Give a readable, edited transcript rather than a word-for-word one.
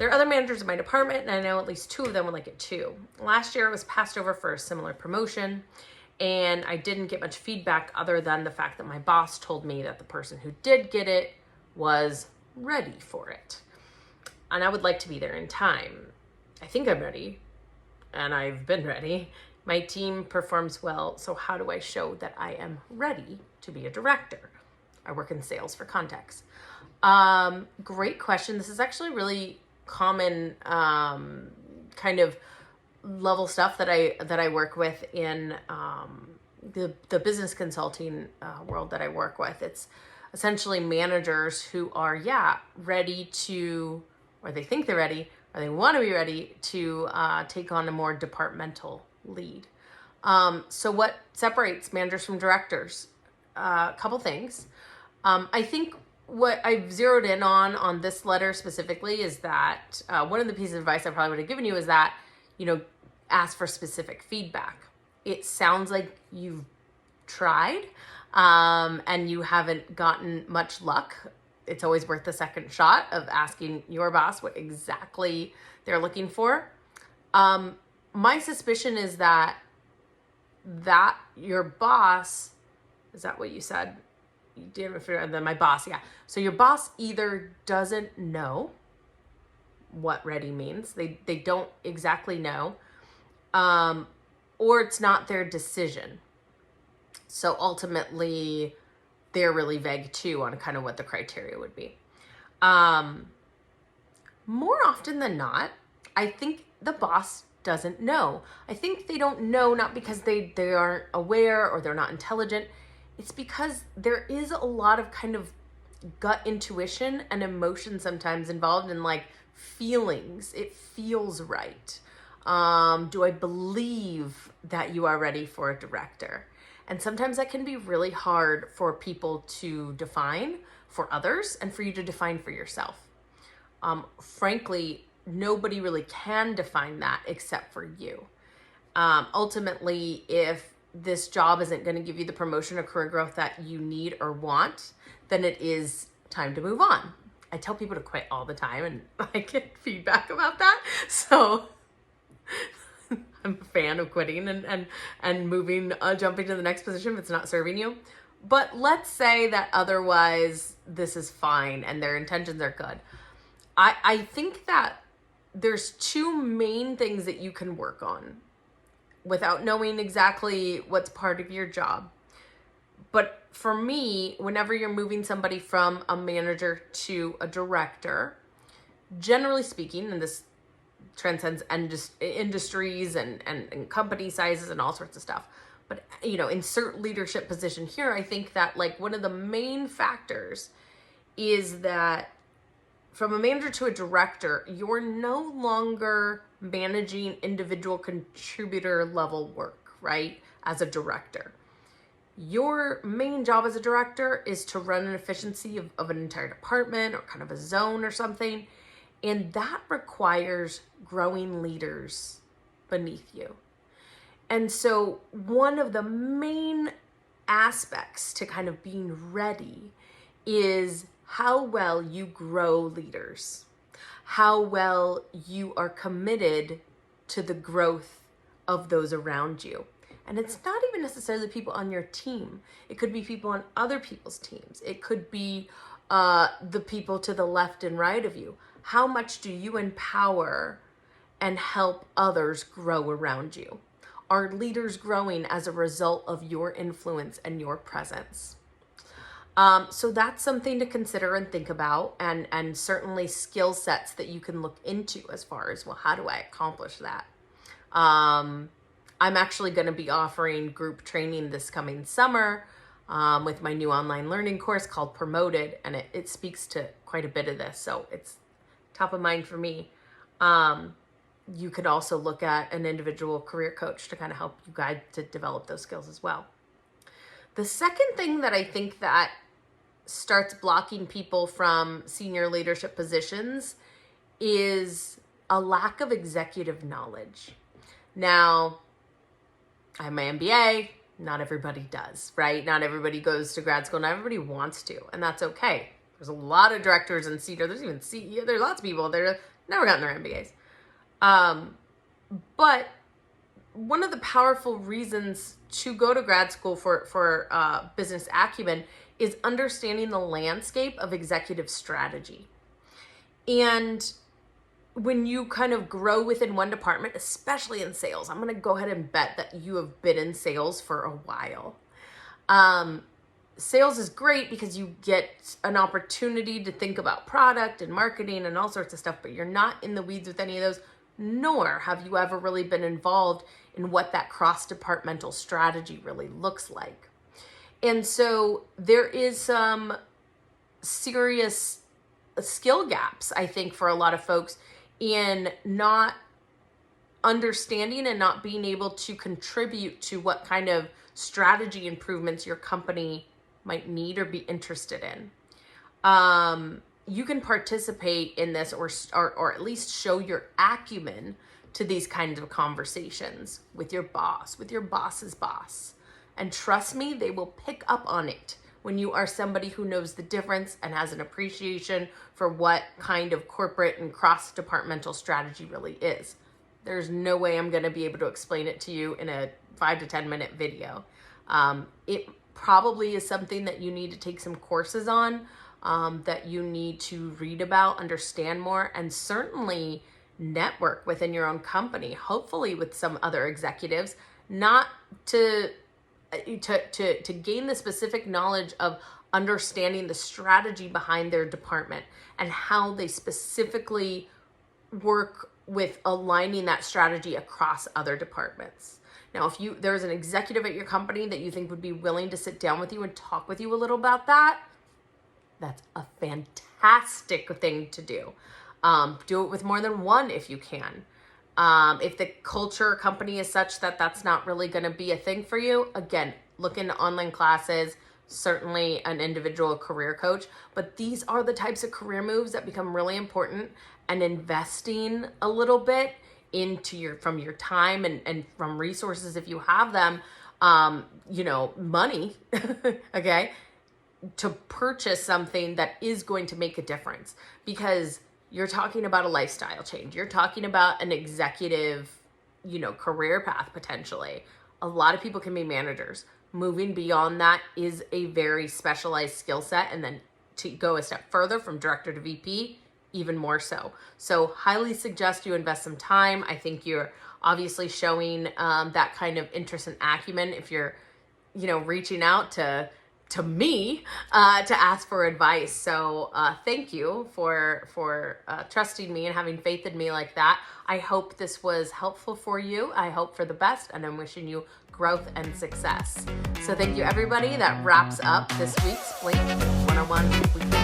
There are other managers in my department, and I know at least 2 of them would like it too. Last year, I was passed over for a similar promotion, and I didn't get much feedback other than the fact that my boss told me that the person who did get it was ready for it. And I would like to be there in time. I think I'm ready, and I've been ready. My team performs well, so how do I show that I am ready to be a director? I work in sales for context. Great question. This is actually really common kind of level stuff that I work with in the business consulting world that I work with. It's essentially managers who are ready to, or they think they're ready, or they want to be ready to take on a more departmental lead. So what separates managers from directors? A couple things. I think what I've zeroed in on this letter specifically is that one of the pieces of advice I probably would have given you is that, ask for specific feedback. It sounds like you've tried and you haven't gotten much luck. It's always worth the second shot of asking your boss what exactly they're looking for. My suspicion is that your boss, is that what you said? You did refer to my boss, yeah. So your boss either doesn't know what ready means, they don't exactly know, or it's not their decision. So ultimately, they're really vague too on kind of what the criteria would be. More often than not, I think the boss doesn't know. I think they don't know not because they aren't aware or they're not intelligent. It's because there is a lot of kind of gut intuition and emotion sometimes involved in like feelings. It feels right. Do I believe that you are ready for a director? And sometimes that can be really hard for people to define for others and for you to define for yourself. Frankly, nobody really can define that except for you. Ultimately, if this job isn't going to give you the promotion or career growth that you need or want, then it is time to move on. I tell people to quit all the time and I get feedback about that. So I'm a fan of quitting and moving, jumping to the next position if it's not serving you. But let's say that otherwise this is fine and their intentions are good. I think that there's 2 main things that you can work on without knowing exactly what's part of your job. But for me, whenever you're moving somebody from a manager to a director, generally speaking, and this transcends industries and company sizes and all sorts of stuff, but insert leadership position here, I think that like one of the main factors is that from a manager to a director, you're no longer managing individual contributor level work, right? As a director. Your main job as a director is to run an efficiency of an entire department or kind of a zone or something. And that requires growing leaders beneath you. And so one of the main aspects to kind of being ready is how well you grow leaders, how well you are committed to the growth of those around you. And it's not even necessarily people on your team. It could be people on other people's teams. It could be the people to the left and right of you. How much do you empower and help others grow around you? Are leaders growing as a result of your influence and your presence? So that's something to consider and think about, and certainly skill sets that you can look into as far as, well, how do I accomplish that? I'm actually going to be offering group training this coming summer with my new online learning course called Promoted, and it speaks to quite a bit of this, so it's top of mind for me. You could also look at an individual career coach to kind of help you guide to develop those skills as well. The second thing that I think that starts blocking people from senior leadership positions is a lack of executive knowledge. Now, I have my MBA. Not everybody does, right? Not everybody goes to grad school. Not everybody wants to, and that's okay. There's a lot of directors and senior. There's even CEO. There's lots of people that have never gotten their MBAs. But one of the powerful reasons to go to grad school for business acumen is understanding the landscape of executive strategy. And when you kind of grow within one department, especially in sales, I'm going to go ahead and bet that you have been in sales for a while. Sales is great because you get an opportunity to think about product and marketing and all sorts of stuff, but you're not in the weeds with any of those, nor have you ever really been involved in what that cross-departmental strategy really looks like. And so there is some serious skill gaps, I think, for a lot of folks in not understanding and not being able to contribute to what kind of strategy improvements your company might need or be interested in. You can participate in this or at least show your acumen to these kinds of conversations with your boss, with your boss's boss. And trust me, they will pick up on it when you are somebody who knows the difference and has an appreciation for what kind of corporate and cross-departmental strategy really is. There's no way I'm going to be able to explain it to you in a 5 to 10 minute video. It probably is something that you need to take some courses on, that you need to read about, understand more, and certainly network within your own company, hopefully with some other executives, not to gain the specific knowledge of understanding the strategy behind their department and how they specifically work with aligning that strategy across other departments. Now, if there's an executive at your company that you think would be willing to sit down with you and talk with you a little about that, that's a fantastic thing to do. Do it with more than one if you can. If the culture or company is such that that's not really going to be a thing for you, again, look into online classes, certainly an individual career coach. But these are the types of career moves that become really important, and investing a little bit into from your time and from resources if you have them, money, okay, to purchase something that is going to make a difference, because you're talking about a lifestyle change. You're talking about an executive, career path potentially. A lot of people can be managers. Moving beyond that is a very specialized skill set. And then to go a step further from director to VP, even more so. So highly suggest you invest some time. I think you're obviously showing that kind of interest and acumen if you're, reaching out to me to ask for advice. So thank you for trusting me and having faith in me like that. I hope this was helpful for you. I hope for the best, and I'm wishing you growth and success. So thank you, everybody. That wraps up this week's Blink 101 Weekly